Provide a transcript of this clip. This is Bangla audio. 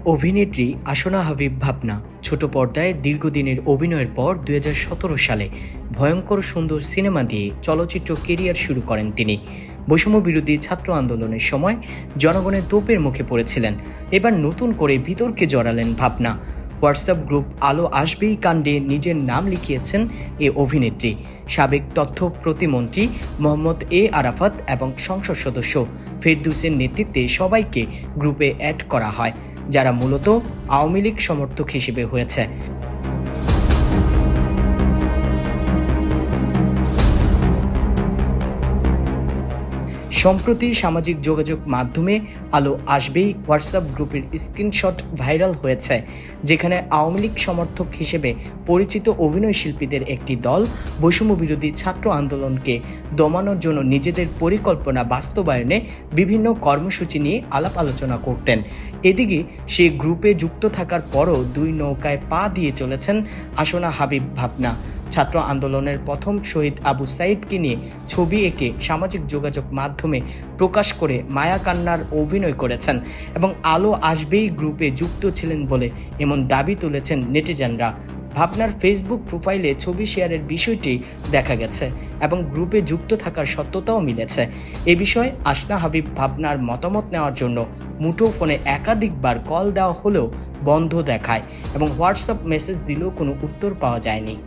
অভিনেত্রী আসনা হাবিব ভাবনা ছোট পর্দায় দীর্ঘদিনের অভিনয়ের পর ২০১৭ সালে ভয়ঙ্কর সুন্দর সিনেমা দিয়ে চলচ্চিত্র কেরিয়ার শুরু করেন তিনি। বৈষম্য বিরোধী ছাত্র আন্দোলনের সময় জনগণের তোপের মুখে পড়েছিলেন। এবার নতুন করে বিতর্কে জড়ালেন ভাবনা। হোয়াটসঅ্যাপ গ্রুপ আলো আসবেই কাণ্ডে নিজের নাম লিখিয়েছেন এ অভিনেত্রী। সাবেক তথ্য প্রতিমন্ত্রী মোহাম্মদ আরাফাত এবং সংসদ সদস্য ফেরদৌসের নেতৃত্বে সবাইকে গ্রুপে অ্যাড করা হয়, যারা মূলত আওয়ামী লীগ সমর্থক হিসেবে হয়েছে। সম্প্রতি সামাজিক যোগাযোগ মাধ্যমে আলো আসবেই হোয়াটসঅ্যাপ গ্রুপের স্ক্রিনশট ভাইরাল হয়েছে, যেখানে আওয়ামী লীগ সমর্থক হিসেবে পরিচিত অভিনয় শিল্পীদের একটি দল বৈষম্য বিরোধী ছাত্র আন্দোলনকে দমানোর জন্য নিজেদের পরিকল্পনা বাস্তবায়নে বিভিন্ন কর্মসূচি নিয়ে আলাপ আলোচনা করতেন। এদিকে সেই গ্রুপে যুক্ত থাকার পরও দুই নৌকায় পা দিয়ে চলেছেন আসনা হাবিব ভাবনা। ছাত্র আন্দোলনের প্রথম শহীদ আবু সাইদকে নিয়ে ছবি এঁকে সামাজিক যোগাযোগ মাধ্যমে প্রকাশ করে মায়া কান্নার অভিনয় করেছেন এবং আলো আসবেই গ্রুপে যুক্ত ছিলেন বলে এমন দাবি তুলেছেন নেটিজেনরা। ভাবনার ফেসবুক প্রোফাইলে ছবি শেয়ারের বিষয়টি দেখা গেছে এবং গ্রুপে যুক্ত থাকার সত্যতাও মিলেছে। এ বিষয়ে আসনা হাবিব ভাবনার মতামত নেওয়ার জন্য মুঠোফোনে একাধিকবার কল দেওয়া হলেও বন্ধ দেখায় এবং হোয়াটসঅ্যাপ মেসেজ দিলেও কোনো উত্তর পাওয়া যায়নি।